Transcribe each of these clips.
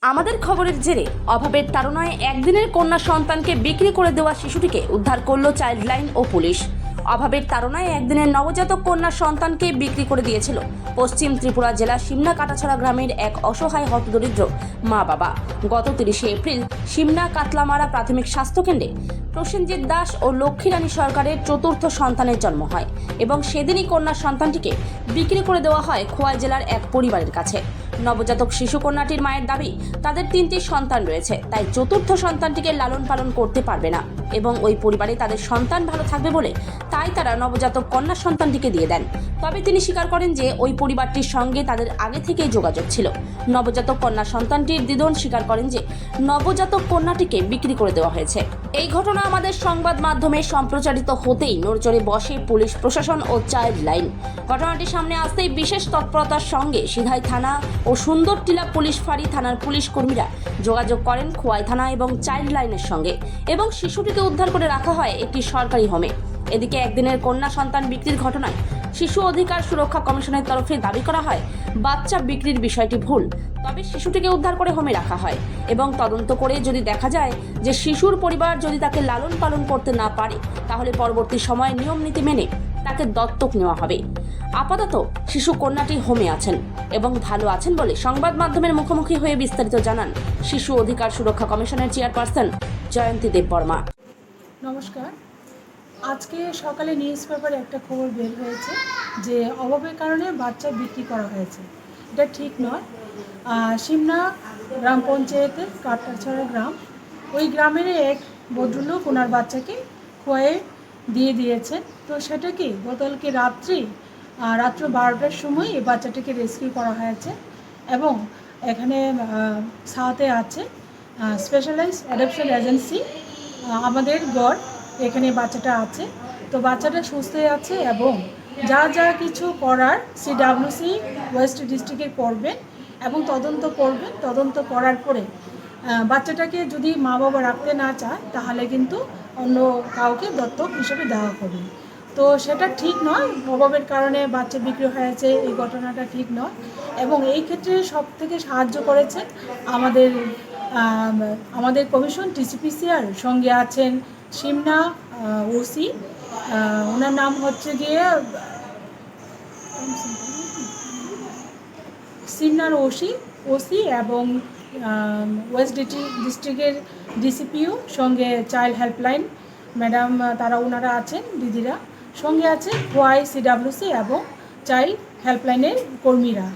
আমাদের খবরের জেরে অভাবের তাড়নায় একদিনের কন্যা সন্তানকে বিক্রি করে দেওয়া শিশুটিকে উদ্ধার করল চাইল্ডলাইন ও পুলিশ। অভাবের তাড়নায় একদিনের নবজাতক কন্যা সন্তানকে বিক্রি করে দিয়েছিল পশ্চিম ত্রিপুরা জেলার সিমনা কাটাছড়া গ্রামের এক অসহায় হতদরিদ্র মা বাবা। গত 30শে এপ্রিল সিমনা কাতলামারা প্রাথমিক স্বাস্থ্যকেন্দ্রে প্রসেনজিৎ দাস ও লক্ষ্মীরানী সরকারের চতুর্থ সন্তানের জন্ম হয় এবং সেদিনই কন্যা সন্তানটিকে বিক্রি করে দেওয়া হয় খোয়াই জেলার এক পরিবারের কাছে। নবজাতক শিশু কন্যাটির মায়ের দাবি, তাদের 3টি সন্তান রয়েছে, তাই চতুর্থ সন্তানটিকে লালন পালন করতে পারবে না এবং ওই পরিবারে তাদের সন্তান ভালো থাকবে বলে তাই তারা নবজাতক কন্যা সন্তানটিকে দিয়ে দেন। তবে তিনি স্বীকার করেন যে ওই পরিবারটির সঙ্গে তাদের আগে থেকেই যোগাযোগ ছিল। নবজাতক কন্যা সন্তানটির দিদন স্বীকার করেন যে নবজাতক কন্যাটিকে বিক্রি করে দেওয়া হয়েছে। এই ঘটনা আমাদের সংবাদ মাধ্যমে সম্প্রচারিত হতেই নড়চড়ে বসে পুলিশ প্রশাসন ও চাইল্ড লাইন। ঘটনাটি সামনে আসতেই বিশেষ তৎপরতার সঙ্গে সিধাই থানা ও সুন্দরটিলা পুলিশ ফাঁড়ি থানার পুলিশ কর্মীরা যোগাযোগ করেন খোয়াই থানা এবং চাইল্ড লাইনের সঙ্গে এবং শিশুটিকে উদ্ধার করে রাখা হয় একটি সরকারি হোমে। এদিকে একদিনের কন্যা সন্তান বিক্রির ঘটনায় শিশু অধিকার সুরক্ষা কমিশনের তরফে দাবি করা হয় বাচ্চা বিক্রির বিষয়টি ভুল, তবে শিশুটিকে উদ্ধার করে হোমে রাখা হয় এবং তদন্ত করে যদি দেখা যায় যে শিশুর পরিবার যদি তাকে লালন পালন করতে না পারে তাহলে পরবর্তী সময়ে নিয়ম নীতি মেনে তাকে দত্তক নেওয়া হবে। আপাতত শিশু কন্যাটি হোমে আছেন এবং ভালো আছেন বলে সংবাদ মাধ্যমের মুখোমুখি হয়ে বিস্তারিত জানান শিশু অধিকার সুরক্ষা কমিশনের চেয়ারপারসন জয়ন্তী দেববর্মা। নমস্কার। আজকে সকালে নিউজ পেপারে একটা খবর বের হয়েছে যে অভাবের কারণে বাচ্চা বিক্রি করা হয়েছে। এটা ঠিক নয়। সিমনা গ্রাম পঞ্চায়েতের কাটাছড়া গ্রাম, ওই গ্রামের এক ভদ্রলোক ওনার বাচ্চাকে খোয়ে দিয়ে দিয়েছেন। তো সেটা কি গতকালকে রাত্র 12টার সময় এই বাচ্চাটাকে রেস্কিউ করা হয়েছে এবং এখানে সাথে আছে স্পেশালাইজড অ্যাডপশন এজেন্সি আমাদের গড়, এখানে বাচ্চাটা আছে। তো বাচ্চাটা সুস্থ আছে এবং যা যা কিছু করার সিডব্লিউসি ওয়েস্ট ডিস্ট্রিক্টে করবেন এবং তদন্ত করার পরে বাচ্চাটাকে যদি মা বাবা রাখতে না চায় তাহলে কিন্তু অন্য কাউকে দত্তক হিসেবে দেওয়া হবে। তো সেটা ঠিক নয়। অভাবের কারণে বাচ্চা বিক্রি হয়েছে, এই ঘটনাটা ঠিক নয় এবং এই ক্ষেত্রে সব থেকে সাহায্য করেছে আমাদের কমিশন টিসিপিসিআর। সঙ্গে আছেন সিমনা ওসি, ওনার নাম হচ্ছে গিয়ে সিমনার ওসি এবং ওয়েস্ট ডিস্ট্রিক্টের ডিসিপিও, সঙ্গে চাইল্ড হেল্পলাইন ম্যাডাম, ওনারা আছেন, দিদিরা। সঙ্গে আছে খোয়াই সিডব্লিউসি এবং চাইল্ড হেল্পলাইনের কর্মীরা।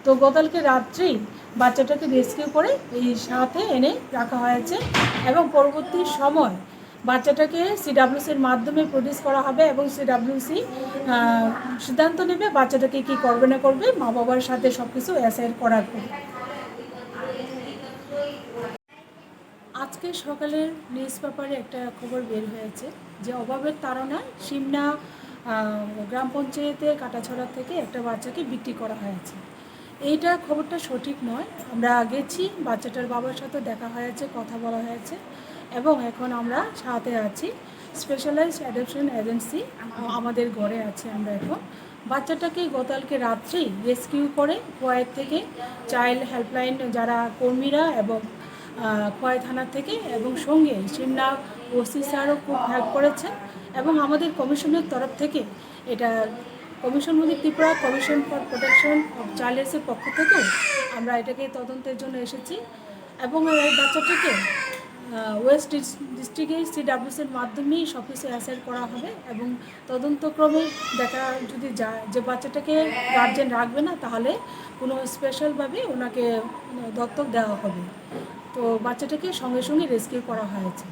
তো গতকালকে রাত্রেই বাচ্চাটাকে রেস্কিউ করে এই সাথে এনে রাখা হয়েছে এবং পরবর্তী সময় বাচ্চাটাকে সিডব্লিউসির মাধ্যমে প্রডিউস করা হবে এবং সিডব্লিউসি সিদ্ধান্ত নেবে বাচ্চাটাকে কি করবে না করবে, মা বাবার সাথে সব কিছু অ্যাসাইন করার পর। আজকে সকালের নিউজ পেপারে একটা খবর বের হয়েছে যে অভাবের তাড়নায় সিমনা গ্রাম পঞ্চায়েতের কাটাছড়া থেকে একটা বাচ্চাকে বিক্রি করা হয়েছে। এইটা খবরটা সঠিক নয়। আমরা গেছি, বাচ্চাটার বাবার সাথে দেখা হয়েছে, কথা বলা হয়েছে এবং এখন আমরা সাথে আছি স্পেশালাইজড অ্যাডপশন এজেন্সি আমাদের ঘরে আছি। আমরা এখন বাচ্চাটাকে গতকালকে রাত্রেই রেস্কিউ করে খোয়াই থেকে চাইল্ড হেল্পলাইন যারা কর্মীরা এবং খোয়াই থানা থেকে এবং সঙ্গে সিমনা ওসি স্যারও খুব হেল্প করেছেন এবং আমাদের কমিশনের তরফ থেকে এটা commission Tripura commission for protection of চাইল্ডের পক্ষ থেকেও আমরা এটাকে তদন্তের জন্য এসেছি এবং এই বাচ্চাটিকে ওয়েস্ট ডিস্ট্রিক্টের সিডব্লিউসির মাধ্যমেই সব কিছু অ্যাসাইন করা হবে এবং তদন্তক্রমে দেখা যদি যায় যে বাচ্চাটাকে গার্জেন রাখবে না তাহলে কোনো স্পেশালভাবে ওনাকে দত্তক দেওয়া হবে। তো বাচ্চাটাকে সঙ্গে সঙ্গে রেস্কিউ করা হয়েছে।